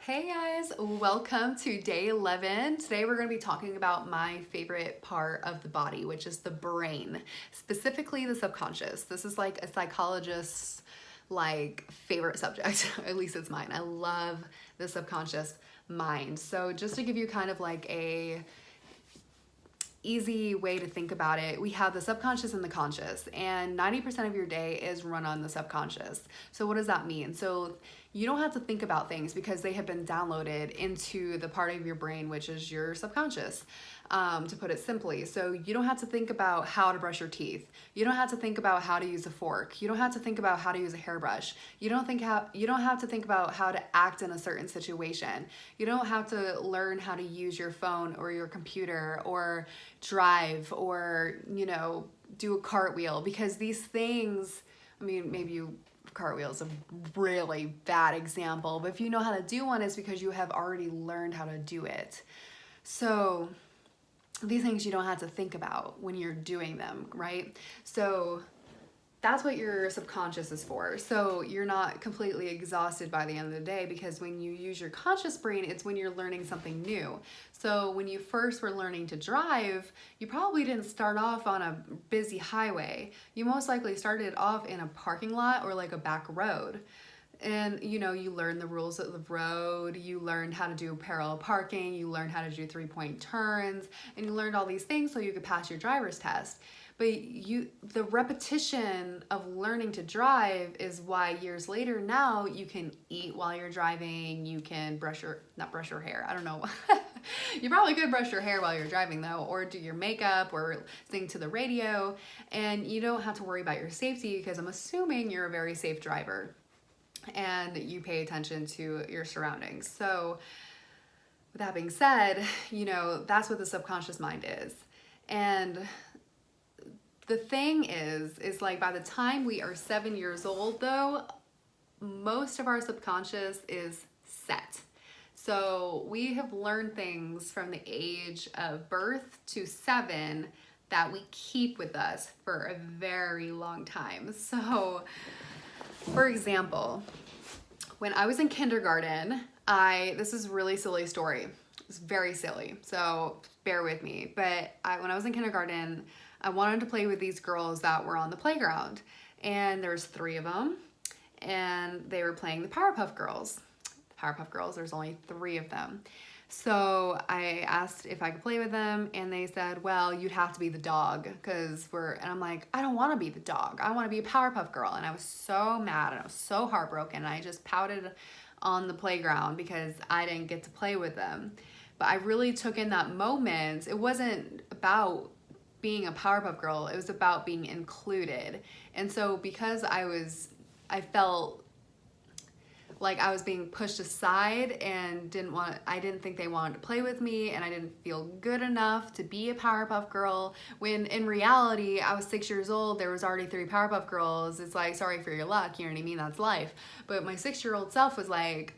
Hey guys, welcome to day 11. Today we're going to be talking about my favorite part of the body, which is the brain, specifically the subconscious. This is like a psychologist's favorite subject, at least it's mine. I love the subconscious mind. So just to give you kind of like a easy way to think about it, we have the subconscious and the conscious, and 90% of your day is run on the subconscious. So what does that mean? So you don't have to think about things because they have been downloaded into the part of your brain which is your subconscious, to put it simply. So you don't have to think about how to brush your teeth. You don't have to think about how to use a fork. You don't have to think about how to use a hairbrush. You don't have to think about how to act in a certain situation. You don't have to learn how to use your phone or your computer or drive or, do a cartwheel, because these things, maybe cartwheel is a really bad example, but if you know how to do one, it's because you have already learned how to do it. So these things you don't have to think about when you're doing them, right? So that's what your subconscious is for. So you're not completely exhausted by the end of the day, because when you use your conscious brain, it's when you're learning something new. So when you first were learning to drive, you probably didn't start off on a busy highway. You most likely started off in a parking lot or like a back road. And you learn the rules of the road, you learned how to do parallel parking, you learned how to do 3-point turns, and you learned all these things so you could pass your driver's test. But the repetition of learning to drive is why years later now you can eat while you're driving, you can not brush your hair, I don't know. You probably could brush your hair while you're driving though, or do your makeup or sing to the radio, and you don't have to worry about your safety because I'm assuming you're a very safe driver and you pay attention to your surroundings. So with that being said, that's what the subconscious mind is. And the thing is like by the time we are 7 years old though, most of our subconscious is set. So we have learned things from the age of birth to 7 that we keep with us for a very long time. So for example, when I was in kindergarten, this is a really silly story. It's very silly, so bear with me. But when I was in kindergarten, I wanted to play with these girls that were on the playground. And there's 3 of them, and they were playing the Powerpuff Girls. Powerpuff Girls, there's only 3 of them. So I asked if I could play with them, and they said, well, you'd have to be the dog, and I'm like, I don't want to be the dog. I want to be a Powerpuff Girl. And I was so mad, and I was so heartbroken, and I just pouted on the playground because I didn't get to play with them. But I really took in that moment. It wasn't about being a Powerpuff Girl, it was about being included. And so because I felt like I was being pushed aside and I didn't think they wanted to play with me, and I didn't feel good enough to be a Powerpuff Girl, when in reality I was 6 years old, there was already 3 Powerpuff Girls. It's like, sorry for your luck, you know what I mean, that's life. But my 6-year-old self was like,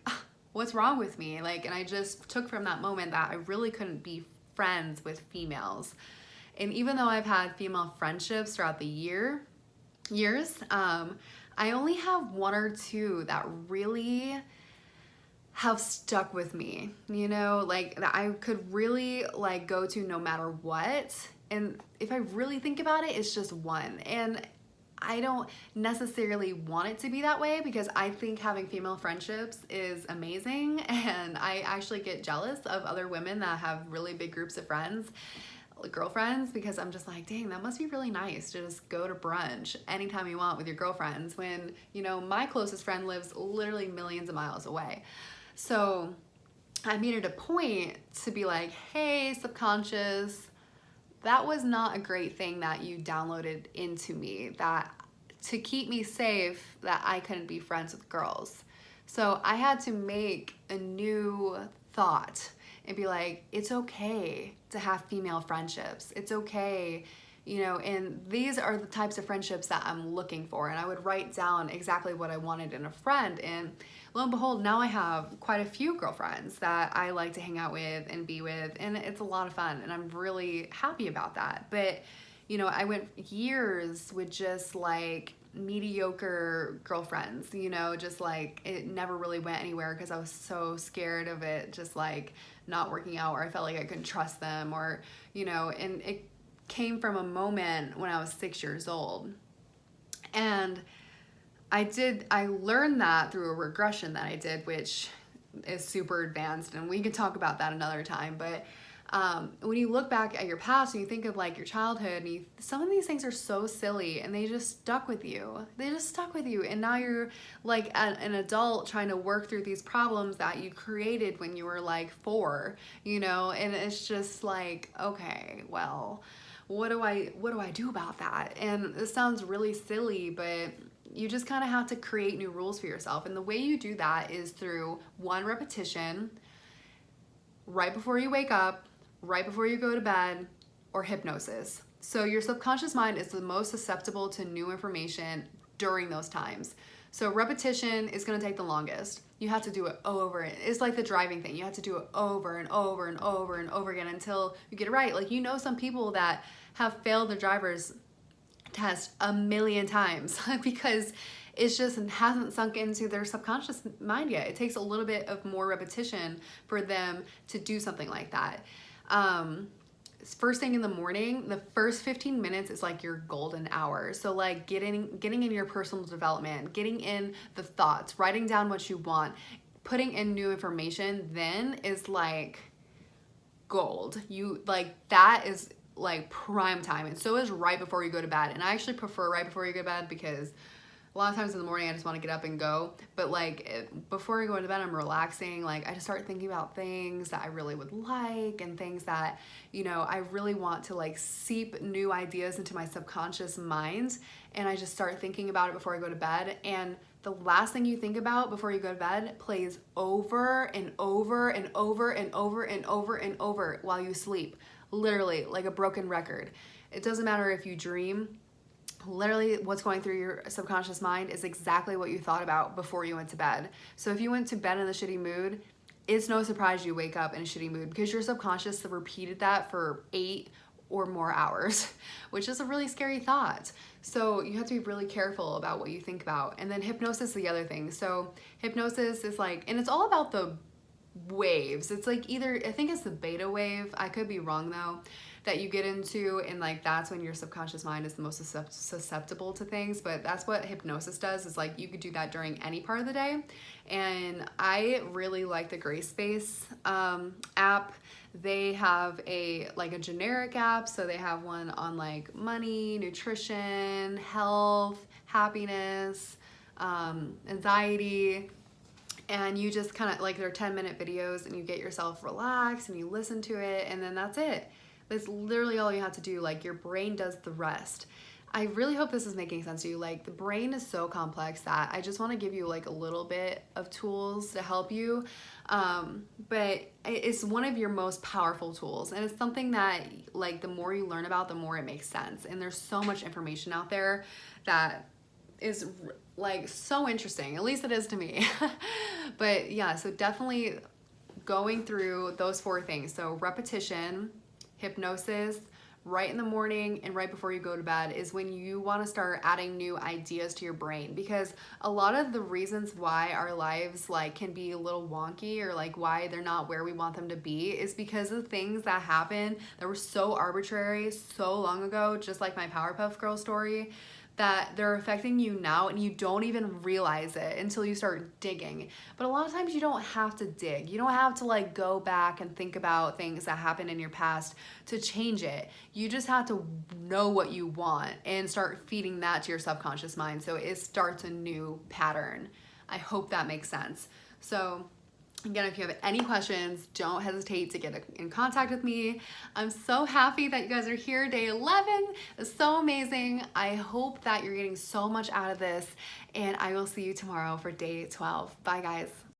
what's wrong with me? And I just took from that moment that I really couldn't be friends with females. And even though I've had female friendships throughout the years, I only have 1 or 2 that really have stuck with me, that I could really go to no matter what. And if I really think about it, it's just 1. And I don't necessarily want it to be that way, because I think having female friendships is amazing, and I actually get jealous of other women that have really big groups of girlfriends, because I'm just like, dang, that must be really nice to just go to brunch anytime you want with your girlfriends, when my closest friend lives literally millions of miles away. So I made it a point to be like, hey, subconscious, that was not a great thing that you downloaded into me, that to keep me safe, that I couldn't be friends with girls. So I had to make a new thought and be like, it's okay to have female friendships. It's okay, and these are the types of friendships that I'm looking for. And I would write down exactly what I wanted in a friend. And lo and behold, now I have quite a few girlfriends that I like to hang out with and be with. And it's a lot of fun. And I'm really happy about that. But, I went years with just mediocre girlfriends, you know, just like it never really went anywhere because I was so scared of it just like not working out, or I felt like I couldn't trust them, or, you know, and it came from a moment when I was 6 years old. And I learned that through a regression that I did, which is super advanced, and we can talk about that another time. But when you look back at your past and you think of like your childhood, and some of these things are so silly and they just stuck with you. They just stuck with you. And now you're like an adult trying to work through these problems that you created when you were like 4, you know, and it's just like, okay, well, what do I do about that? And this sounds really silly, but you just kind of have to create new rules for yourself. And the way you do that is through one, repetition, right before you wake up, right before you go to bed, or hypnosis. So your subconscious mind is the most susceptible to new information during those times. So repetition is going to take the longest. You have to do it over. It's like the driving thing. You have to do it over and over and over and over again until you get it right. Like, you know, some people that have failed their driver's test a million times because it's just hasn't sunk into their subconscious mind yet. It takes a little bit of more repetition for them to do something like that. First thing in the morning, the first 15 minutes is like your golden hour. So like getting in your personal development, getting in the thoughts, writing down what you want, putting in new information, then is like gold. You like, that is like prime time. And so is right before you go to bed. And I actually prefer right before you go to bed because a lot of times in the morning I just want to get up and go. But like before I go to bed, I'm relaxing. Like, I just start thinking about things that I really would like, and things that, you know, I really want to like seep new ideas into my subconscious mind. And I just start thinking about it before I go to bed. And the last thing you think about before you go to bed plays over and over and over and over and over and over while you sleep. Literally like a broken record. It doesn't matter if you dream. Literally what's going through your subconscious mind is exactly what you thought about before you went to bed. So if you went to bed in a shitty mood, it's no surprise you wake up in a shitty mood because your subconscious repeated that for 8 or more hours, which is a really scary thought. So you have to be really careful about what you think about. And then hypnosis is the other thing. So hypnosis is like, and it's all about the waves. It's like either, I think it's the beta wave, I could be wrong though, that you get into, and like that's when your subconscious mind is the most susceptible to things. But that's what hypnosis does, is like you could do that during any part of the day. And I really like the Gray Space app. They have a generic app, so they have one on like money, nutrition, health, happiness, anxiety. And you just kind of like, they're 10-minute videos, and you get yourself relaxed and you listen to it, and then that's it. That's literally all you have to do. Like, your brain does the rest. I really hope this is making sense to you. Like, the brain is so complex that I just want to give you like a little bit of tools to help you. But it's one of your most powerful tools, and it's something that like the more you learn about, the more it makes sense. And there's so much information out there that is like so interesting, at least it is to me. But yeah, so definitely going through those 4 things. So repetition, hypnosis, right in the morning and right before you go to bed is when you want to start adding new ideas to your brain. Because a lot of the reasons why our lives like can be a little wonky, or like why they're not where we want them to be, is because of things that happen that were so arbitrary so long ago, just like my Powerpuff Girl story, that they're affecting you now and you don't even realize it until you start digging. But a lot of times you don't have to dig. You don't have to like go back and think about things that happened in your past to change it. You just have to know what you want and start feeding that to your subconscious mind, so it starts a new pattern. I hope that makes sense. So again, if you have any questions, don't hesitate to get in contact with me. I'm so happy that you guys are here. Day 11 is so amazing. I hope that you're getting so much out of this, and I will see you tomorrow for day 12. Bye, guys.